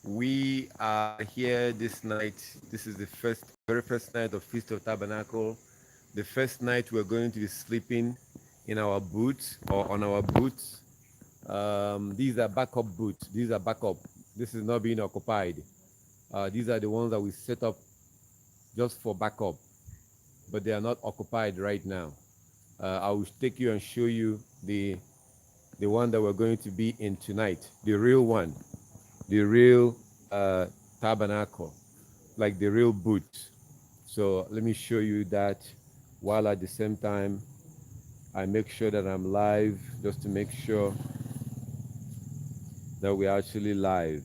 We are here this night. This is the very first night of Feast of Tabernacle. The first night we're going to be sleeping in our boots or on our boots. These are backup boots. These are backup. This is not being occupied. These are the ones that we set up just for backup, but they are not occupied right now. I will take you and show you the one that we're going to be in tonight, the real one, the real tabernacle, like the real boot. So let me show you that while at the same time I make sure that I'm live, just to make sure that we're actually live.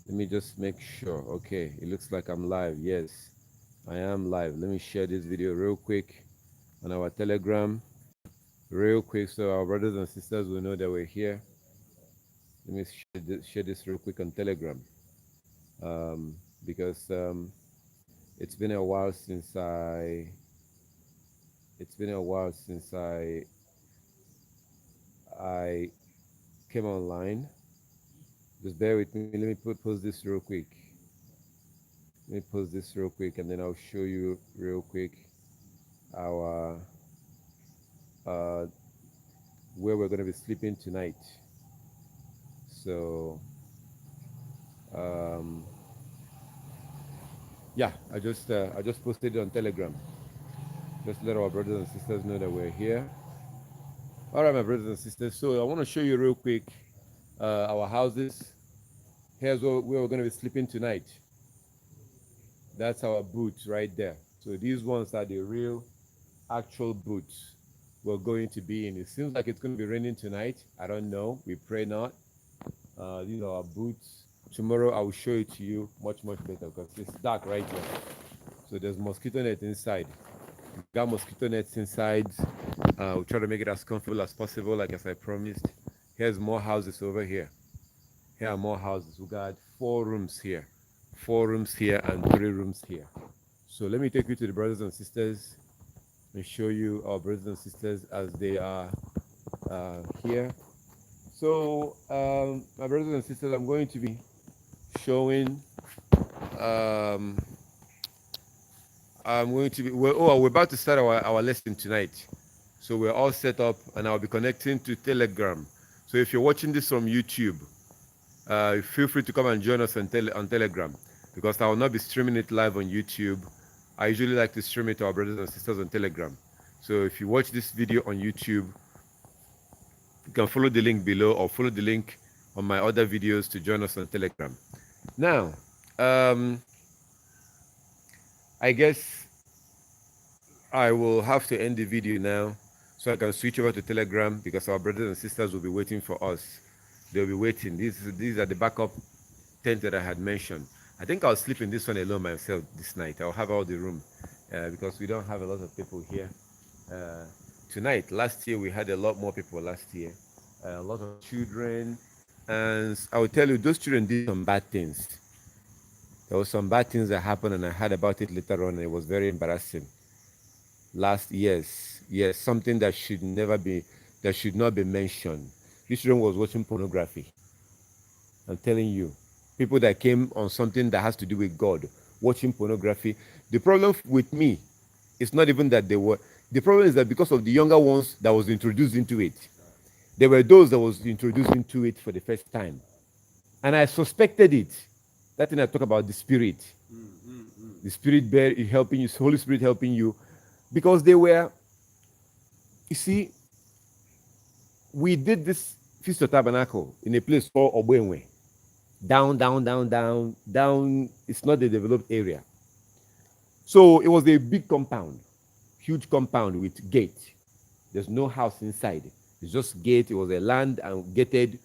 Let me just make sure. Okay, it looks like I'm live. Yes, I am live. Let me share this video real quick on our Telegram, real quick, so our brothers and sisters will know that we're here. Let me share this real quick on Telegram, because it's been a while since I came online. Just bear with me. Let me post this real quick. Let me post this real quick, and then I'll show you real quick our where we're going to be sleeping tonight. So yeah, I just posted it on Telegram. Just let our brothers and sisters know that we're here. All right, my brothers and sisters. So I want to show you real quick our houses. Here's where we're going to be sleeping tonight. That's our boots right there. So these ones are the real, actual boots we're going to be in. It seems like it's going to be raining tonight. I don't know. We pray not. These are our boots. Tomorrow I will show it to you much better because it's dark right here. So there's mosquito net inside. We got mosquito nets inside. We'll try to make it as comfortable as possible, like as I promised. Here's more houses over here. Here are more houses. We got 4 rooms here. 4 rooms here and 3 rooms here. So let me take you to the brothers and sisters and show you our brothers and sisters as they are here. So my brothers and sisters, I'm going to be showing we're about to start our lesson tonight. So we're all set up and I'll be connecting to Telegram. So if you're watching this from YouTube, feel free to come and join us on Telegram, because I will not be streaming it live on YouTube. I usually like to stream it to our brothers and sisters on Telegram. So if you watch this video on YouTube, you can follow the link below or follow the link on my other videos to join us on Telegram. Now, I guess I will have to end the video now so I can switch over to Telegram, because our brothers and sisters will be waiting for us. They'll be waiting. These are the backup tent that I had mentioned. I think I'll sleep in this one alone myself this night. I'll have all the room because we don't have a lot of people here tonight. Last year we had a lot more people last year. A lot of children. And I will tell you, those children did some bad things. There were some bad things that happened, and I heard about it later on, and it was very embarrassing. Last year's, yes, something that should not be mentioned. This children was watching pornography. I'm telling you, people that came on something that has to do with God, watching pornography. The problem with me is not even that they were. The problem is that because of the younger ones that was introduced into it, there were those that was introduced into it for the first time, and I suspected it. That thing I talk about, the Spirit, the Spirit helping you, Holy Spirit helping you, because they were. You see, we did this Feast of Tabernacle in a place called Obenwe. Down. It's not a developed area. So it was a big compound, huge compound with gate. There's no house inside. It's just gate. It was a land and gated.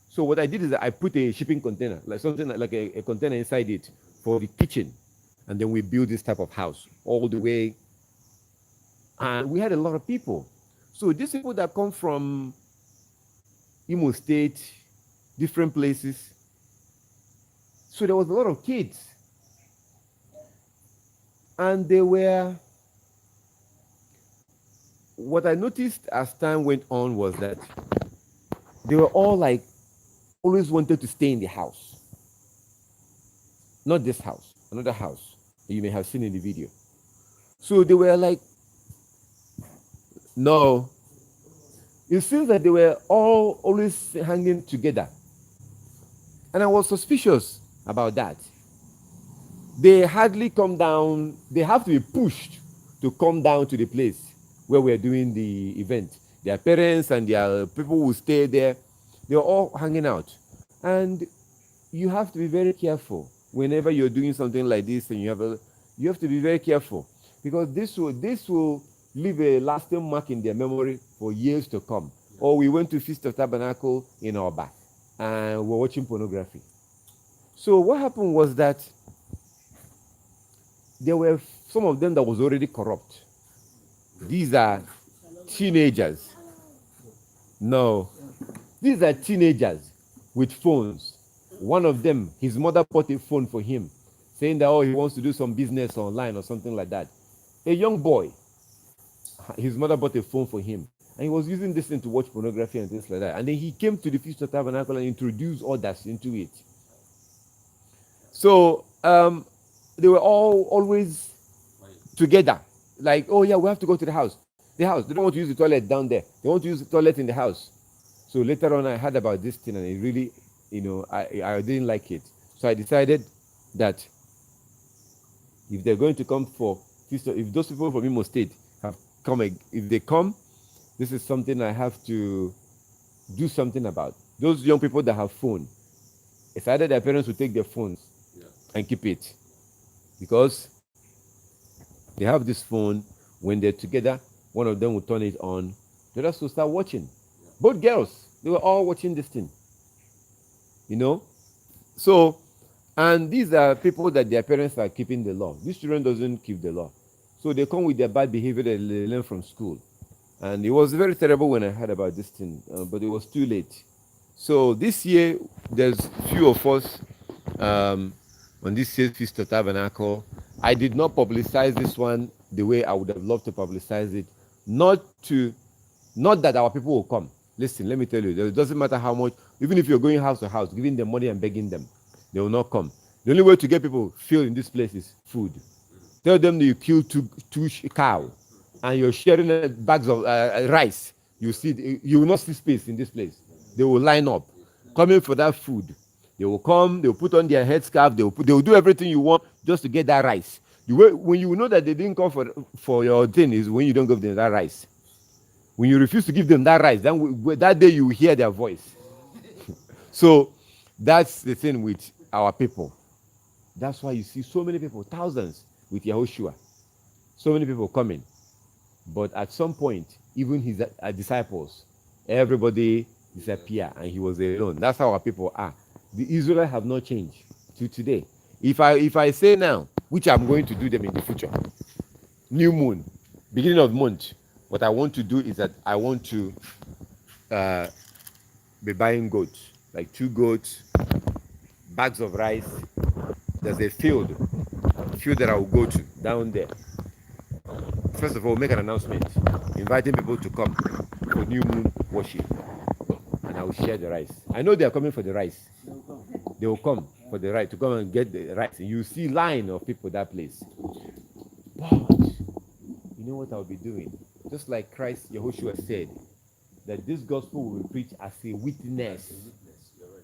So what I did is that I put a shipping container, like something like a container inside it for the kitchen. And then we built this type of house all the way. And we had a lot of people. So these people that come from Imo State, different places. So there was a lot of kids. And they were, what I noticed as time went on was that they were all like, always wanted to stay in the house. Not this house, another house you may have seen in the video. So they were like, no. It seems that they were all always hanging together. And I was suspicious about that. They hardly come down, they have to be pushed to come down to the place where we're doing the event. Their parents and their people will stay there. They're all hanging out. And you have to be very careful whenever you're doing something like this, and you have to be very careful, because this will leave a lasting mark in their memory for years to come. Or we went to Feast of Tabernacle in our back and we're watching pornography. So what happened was that there were some of them that was already corrupt. These are teenagers. No, these are teenagers with phones. One of them, his mother bought a phone for him, saying that, oh, he wants to do some business online or something like that. A young boy, his mother bought a phone for him, and he was using this thing to watch pornography and things like that. And then he came to the Feast of Tabernacle and introduced others into it. So they were all always together. Like, oh yeah, we have to go to the house. The house. They don't want to use the toilet down there. They want to use the toilet in the house. So later on, I heard about this thing, and it really, I didn't like it. So I decided that if they're going to come for feast, if those people from Imo State have come, if they come, this is something I have to do something about. Those young people that have phone, it's either their parents will take their phones and keep it, because they have this phone. When they're together, one of them will turn it on, the rest will start watching. Both girls, they were all watching this thing, So, and these are people that their parents are keeping the law. These children doesn't keep the law, so they come with their bad behavior that they learn from school. And it was very terrible when I heard about this thing, but it was too late. So this year, there's few of us on this year's Feast of Tabernacle. I did not publicize this one the way I would have loved to publicize it. Not that our people will come. Listen, let me tell you, it doesn't matter how much, even if you're going house to house, giving them money and begging them, they will not come. The only way to get people filled in this place is food. Tell them that you kill two cow and you're sharing bags of rice. You will not see space in this place. They will line up, coming for that food. They will come, they will put on their headscarf, they will do everything you want just to get that rice. When you know that they didn't come for your thing is when you don't give them that rice. When you refuse to give them that rice, then that day you will hear their voice. So that's the thing with our people. That's why you see so many people, thousands, with Yahushua. So many people coming. But at some point, even his disciples, everybody disappeared and he was alone. That's how our people are. The Israelites have not changed to today. If I say now, which I'm going to do them in the future, new moon, beginning of month, what I want to do is that I want to be buying goats, like 2 goats, bags of rice. There's a field that I will go to down there. First of all, make an announcement, inviting people to come for new moon worship, and I will share the rice. I know they are coming for the rice. They will come for the rice, to come and get the rice. You see line of people that place. But you know what I'll be doing? Just like Christ, Yahushua said, that this gospel will be preached as a witness.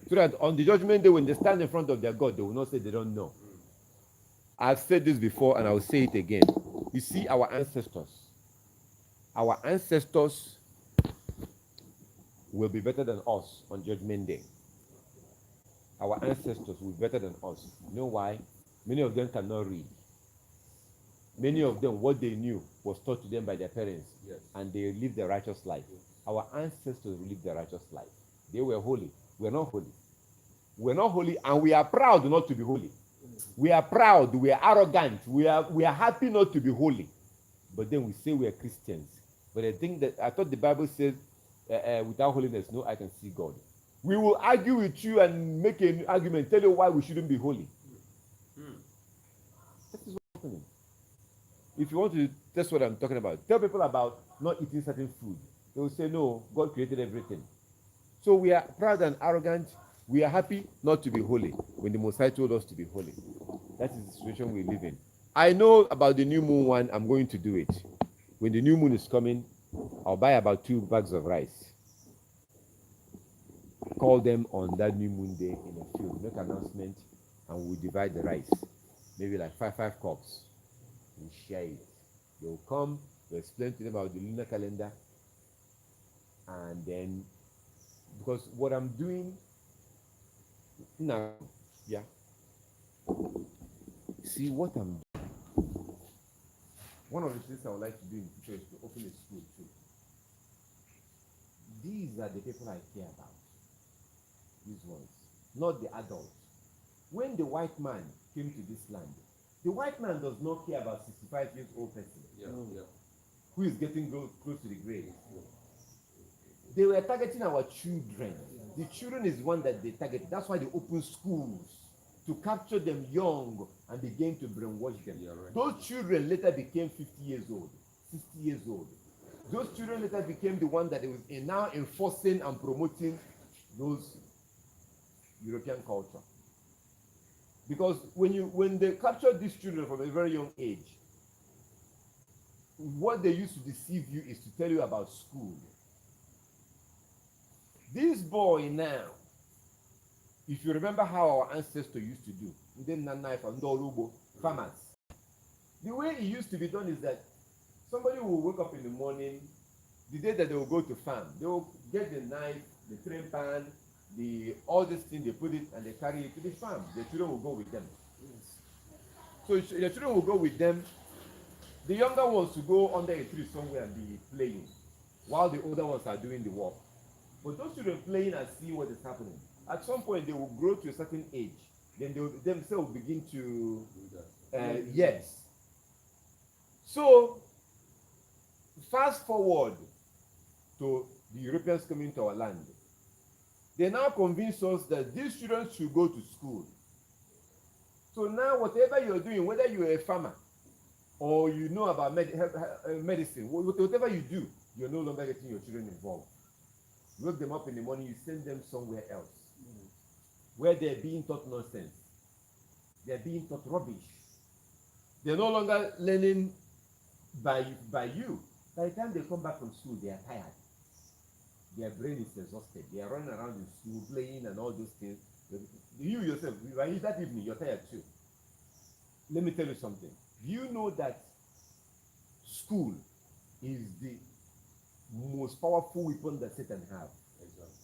So that on the judgment day, when they stand in front of their God, they will not say they don't know. I've said this before and I will say it again. You see, our ancestors will be better than us on judgment day. Our ancestors will be better than us. You know why? Many of them cannot read. Many of them, what they knew was taught to them by their parents, and they lived a righteous life. Our ancestors lived a righteous life. They were holy. We're not holy. We're not holy, and we are proud not to be holy. We are proud, we are arrogant, we are happy not to be holy. But then we say we are Christians. But I thought the Bible says, without holiness, no eye can see God. We will argue with you and make an argument, tell you why we shouldn't be holy. That is what's happening. If you want to test what I'm talking about, tell people about not eating certain food. They will say, no, God created everything. So we are proud and arrogant. We are happy not to be holy when the Most High told us to be holy. That is the situation we live in. I know about the new moon one. I'm going to do it. When the new moon is coming, I'll buy about 2 bags of rice. Call them on that new moon day in the field. Make an announcement, and we'll divide the rice. Maybe like five cups. We share it. They'll come. We'll explain to them about the lunar calendar, and then because what I'm doing now, yeah. See what I'm doing. One of the things I would like to do in the future is to open a school too. These are the people I care about. These ones, not the adults. When the white man came to this land, the white man does not care about 65 years old person who is getting close to the grave. They were targeting our children. The children is one that they target. That's why they open schools to capture them young and begin to brainwash them. Right. Those children later became 50 years old, 60 years old. Those children later became the one that they was now enforcing and promoting those European culture. Because when they captured these children from a very young age, what they used to deceive you is to tell you about school. This boy now, if you remember how our ancestors used to do, farmers, the way it used to be done is that somebody will wake up in the morning, the day that they will go to farm, they will get the knife, the train pan, all these things, they put it and they carry it to the farm. The children will go with them. So the children will go with them. The younger ones will go under a tree somewhere and be playing, while the older ones are doing the work. But those children playing and see what is happening. At some point, they will grow to a certain age. Then they will themselves begin to yes. So fast forward to the Europeans coming to our land. They now convince us that these children should go to school. So now whatever you're doing, whether you're a farmer or you know about medicine, whatever you do, you're no longer getting your children involved. You wake them up in the morning, you send them somewhere else, where they're being taught nonsense. They're being taught rubbish. They're no longer learning by you. By the time they come back from school, they are tired. Their brain is exhausted. They are running around in school, playing and all those things. You yourself, that evening, you're tired too. Let me tell you something. You know that school is the most powerful weapon that Satan has. Exactly.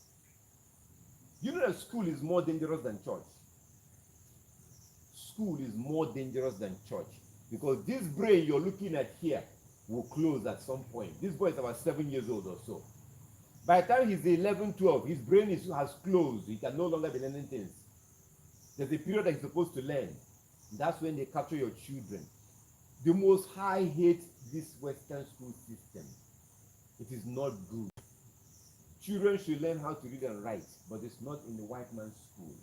You know that school is more dangerous than church. School is more dangerous than church because this brain you're looking at here will close at some point. This boy is about 7 years old or so. By the time he's 11, 12, his brain has closed. He can no longer be learning things. There's a period that he's supposed to learn. That's when they capture your children. The Most High hates this Western school system. It is not good. Children should learn how to read and write, but it's not in the white man's school.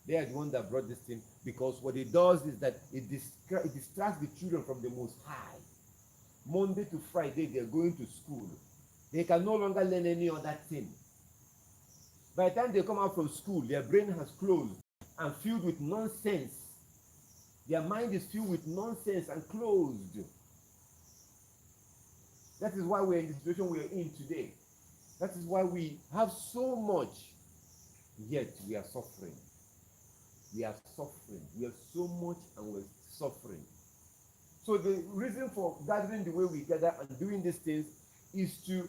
They are the one that brought this thing because what it does is that it distracts the children from the Most High. Monday to Friday, they're going to school. They can no longer learn any other thing. By the time they come out from school, their brain has closed and filled with nonsense. Their mind is filled with nonsense and closed. That is why we're in the situation we're in today. That is why we have so much, yet we are suffering. We are suffering. We have so much and we're suffering. So the reason for gathering the way we gather and doing these things is to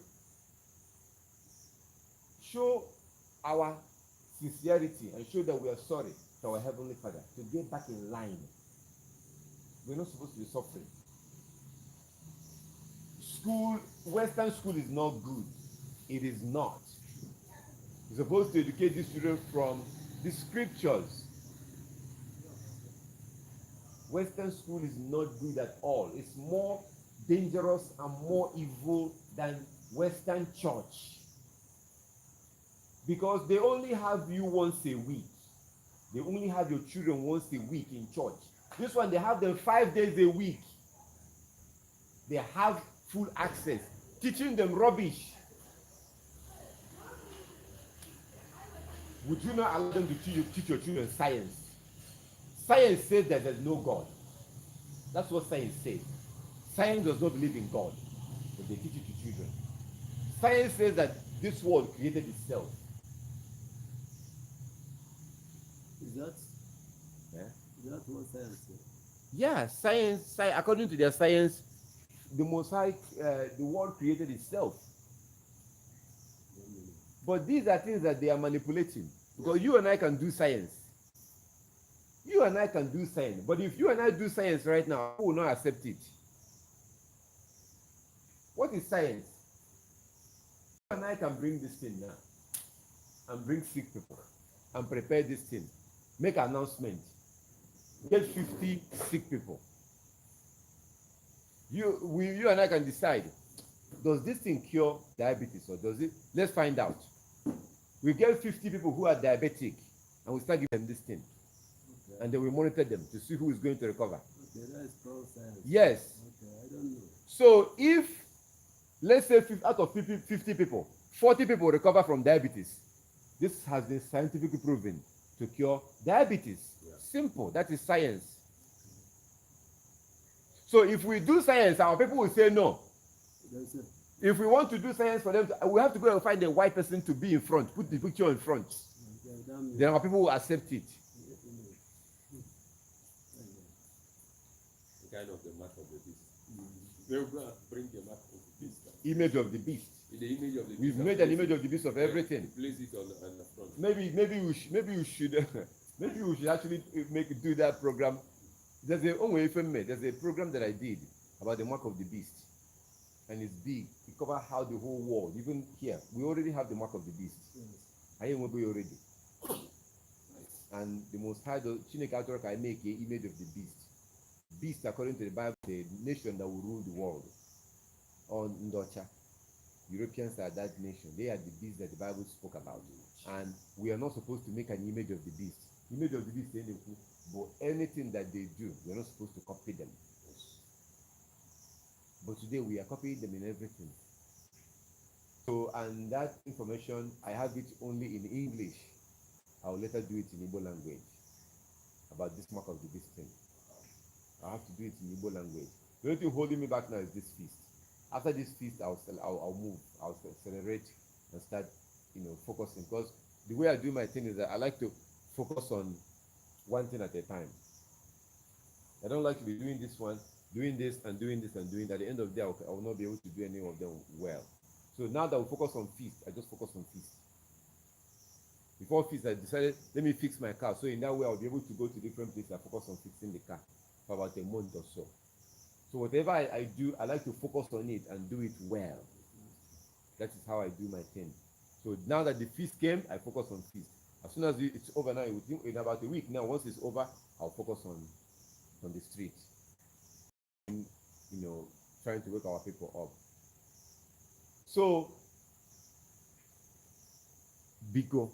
show our sincerity and show that we are sorry to our Heavenly Father, to get back in line. We're not supposed to be suffering. School, Western school is not good. It is not. You're supposed to educate these children from the scriptures. Western school is not good at all. It's more dangerous and more evil than Western church. Because they only have you once a week. They only have your children once a week in church. This one, they have them 5 days a week. They have full access, teaching them rubbish. Would you not allow them to teach your children science? Science says that there's no God. That's what science says. Science does not believe in God, but they teach it to children. Science says that this world created itself. Is that what science says? Yeah, science, according to their science, the Most High, the world created itself. But these are things that they are manipulating. Because you and I can do science. You and I can do science. But if you and I do science right now, who will not accept it? What is science? You and I can bring this thing now and bring sick people and prepare this thing. Make an announcement. Get 50 sick people. You and I can decide, does this thing cure diabetes or does it? Let's find out. We get 50 people who are diabetic and we start giving them this thing. Okay. And then we monitor them to see who is going to recover. Okay, that is called science. Yes. Okay, I don't know. So if, let's say out of 50 people, 40 people recover from diabetes, this has been scientifically proven to cure diabetes. Yeah. Simple. That is science. So if we do science, our people will say no. If we want to do science for them, we have to go and find a white person to be in front, put the picture in front. Then our people will accept it. Kind of the mark of the beast. They will go and bring the mark of the beast. Image of the beast. In the image of the beast. We've made an image of the beast of everything. Place it on the front. Maybe we should actually do that program. There's a program that I did about the mark of the beast, and it's big. It covers how the whole world, even here, we already have the mark of the beast. I am already. And the Most High, Chineke can make an image of the beast. Beast, according to the Bible, the nation that will rule the world. On Ndocha, Europeans are that nation. They are the beast that the Bible spoke about. And we are not supposed to make an image of the beast. Image of the beast, but anything that they do, we are not supposed to copy them. But today we are copying them in everything. So, and that information, I have it only in English. I will later do it in Igbo language about this mark of the beast thing. I have to do it in Igbo language. The only thing holding me back now is this feast. After this feast, I'll move. I'll accelerate and start, focusing. Because the way I do my thing is that I like to focus on one thing at a time. I don't like to be doing this one, doing this and doing this and doing that. At the end of the day, I will not be able to do any of them well. So now that we focus on feast, I just focus on feast. Before feast, I decided, let me fix my car. So in that way, I'll be able to go to different places and focus on fixing the car for about a month or so. So whatever I do, I like to focus on it and do it well. That is how I do my thing. So now that the feast came, I focus on feast. As soon as it's over now, in about a week now, once it's over, I'll focus on the street. And, trying to wake our people up. So, Biko.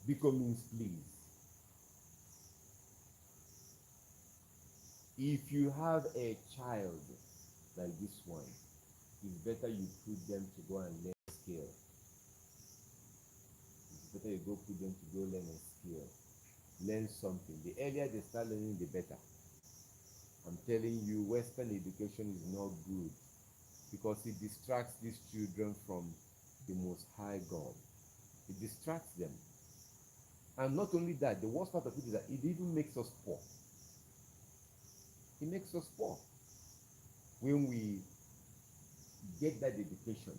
Biko means please. If you have a child like this one, it's better you put them to go and learn a skill. It's better you go put them to go learn a skill. Learn something. The earlier they start learning, the better. I'm telling you, Western education is not good because it distracts these children from the Most High God. It distracts them. And not only that, the worst part of it is that it even makes us poor. It makes us poor. When we get that education,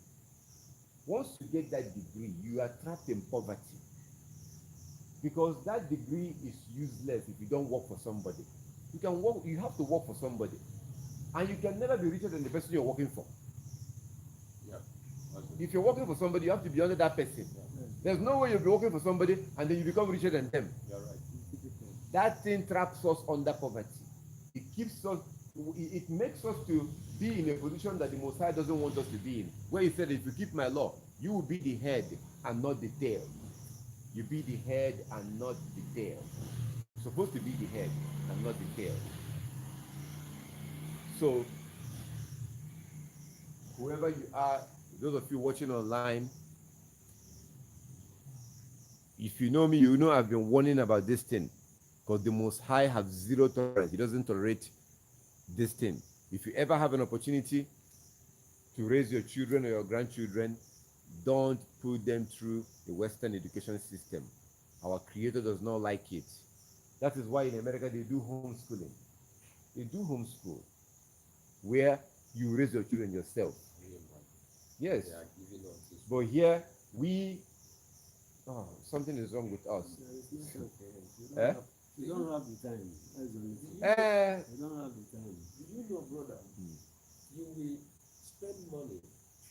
once you get that degree, you are trapped in poverty. Because that degree is useless if you don't work for somebody. You have to work for somebody. And you can never be richer than the person you're working for. Yeah. If you're working for somebody, you have to be under that person. Yeah. There's no way you'll be working for somebody and then you become richer than them. You're right. That thing traps us under poverty. It keeps us, it makes us to be in a position that the Most High doesn't want us to be in. Where he said, if you keep my law, you will be the head and not the tail. You be the head and not the tail. You're supposed to be the head and not the tail. So, whoever you are, those of you watching online, if you know me, you know I've been warning about this thing because the Most High have zero tolerance. He doesn't tolerate this thing. If you ever have an opportunity to raise your children or your grandchildren, don't put them through the Western education system. Our Creator does not like it. That is why in America they do homeschooling. They do homeschool, where you raise your children yourself. Yes. They are giving us this. But here, something is wrong with us. Yeah, you don't have the time. That's the only thing. You don't have the time. Do you know, brother? You will spend money,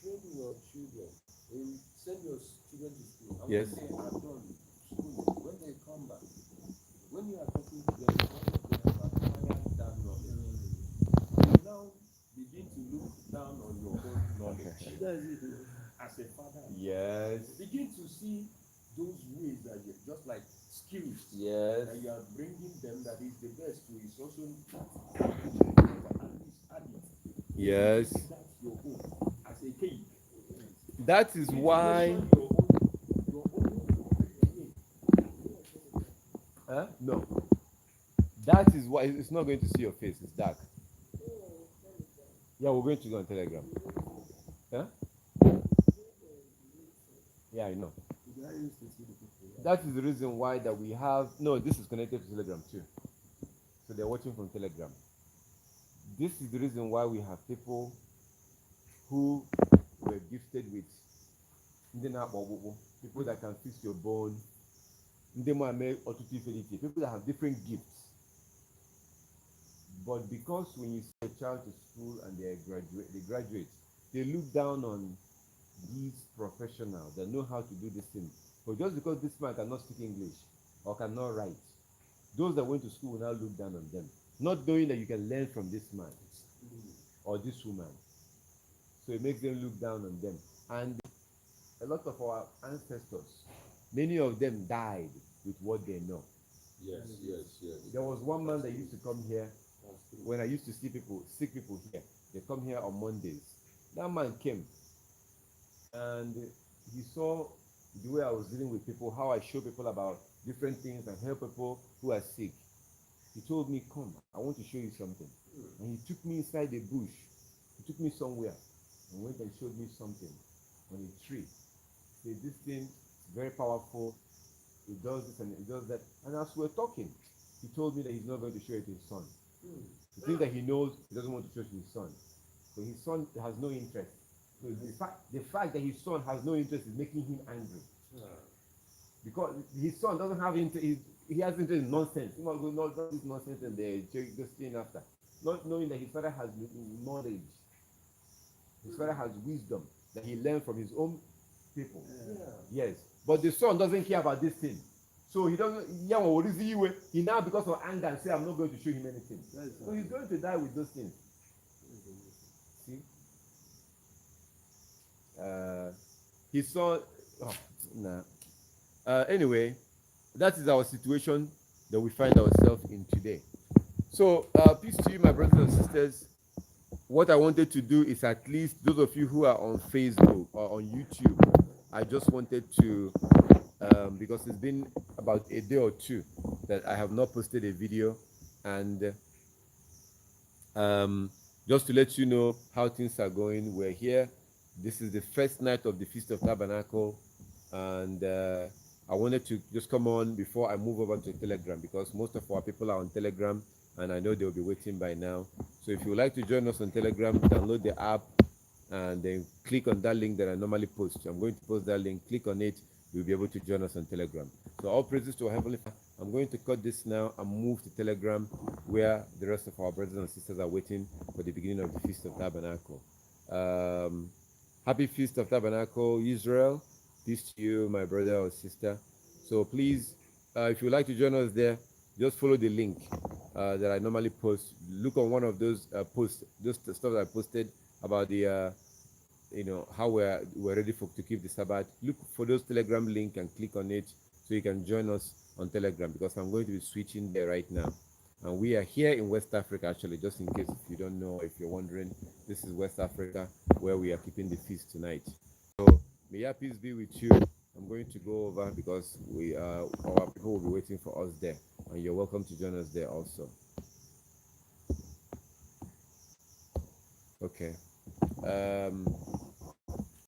train your children, and send your children to school. And Yes. when they are done schooling, when they come back, when you are talking to them, one of them have acquired that knowledge. You now begin to look down on your own knowledge. That's it. As a father, Yes. begin to see those ways that you just like skills Yes. that you are bringing them that is the best to is also at least add it. Yes. That's your own as a cake. That is why. Your own. Huh? No. That is why it's not going to see your face. It's dark. Yeah, we're going to go on Telegram. Huh? Yeah, I know. I used to see the people. That is the reason why that we have. No, this is connected to Telegram too. So they're watching from Telegram. This is the reason why we have people who were gifted with people that can fix your bone, people that have different gifts. But because when you send a child to school and they graduate, they look down on these professionals that know how to do this thing. But just because this man cannot speak English or cannot write, those that went to school will now look down on them, not knowing that you can learn from this man or this woman. So it makes them look down on them. And a lot of our ancestors, many of them died with what they know. Yes. There was one man that used to come here when I used to see sick people here. They come here on Mondays. That man came and he saw the way I was dealing with people, how I show people about different things and help people who are sick. He told me, come, I want to show you something. And he took me inside the bush. He took me somewhere and went and showed me something on a tree. He said, this thing is very powerful. It does this and it does that. And as we were talking, he told me that he's not going to show it to his son. The thing that he knows, he doesn't want to show to his son. So his son has no interest. So the fact that his son has no interest is making him angry. Because his son doesn't have interest, he has interest in nonsense. He must go, not this nonsense and they're just staying after. Not knowing that his father has knowledge. His father has wisdom that he learned from his own people. Yes. But the son doesn't care about this thing. So he doesn't, he now because of anger and say, I'm not going to show him anything. So he's going to die with those things. See? He saw, anyway, that is our situation that we find ourselves in today. So, peace to you, my brothers and sisters. What I wanted to do is at least those of you who are on Facebook or on YouTube, I just wanted to, because it's been about a day or two that I have not posted a video, and just to let you know how things are going, we're here. This is the first night of the Feast of Tabernacle, and I wanted to just come on before I move over to Telegram, because most of our people are on Telegram, and I know they'll be waiting by now. So if you would like to join us on Telegram, download the app, and then click on that link that I normally post. I'm going to post that link. Click on it. You'll be able to join us on Telegram. So all praises to our Heavenly Father. I'm going to cut this now and move to Telegram, where the rest of our brothers and sisters are waiting for the beginning of the Feast of Tabernacle. Happy Feast of Tabernacle, Israel. Peace to you, my brother or sister. So please, if you'd like to join us there, just follow the link that I normally post. Look on one of those posts, those stuff that I posted about the, how we're ready to keep the Sabbath. Look for those Telegram link and click on it so you can join us on Telegram, because I'm going to be switching there right now. And we are here in West Africa, actually, just in case if you don't know, if you're wondering, this is West Africa where we are keeping the feast tonight. So may your peace be with you. I'm going to go over because our people will be waiting for us there. and you're welcome to join us there also. Okay.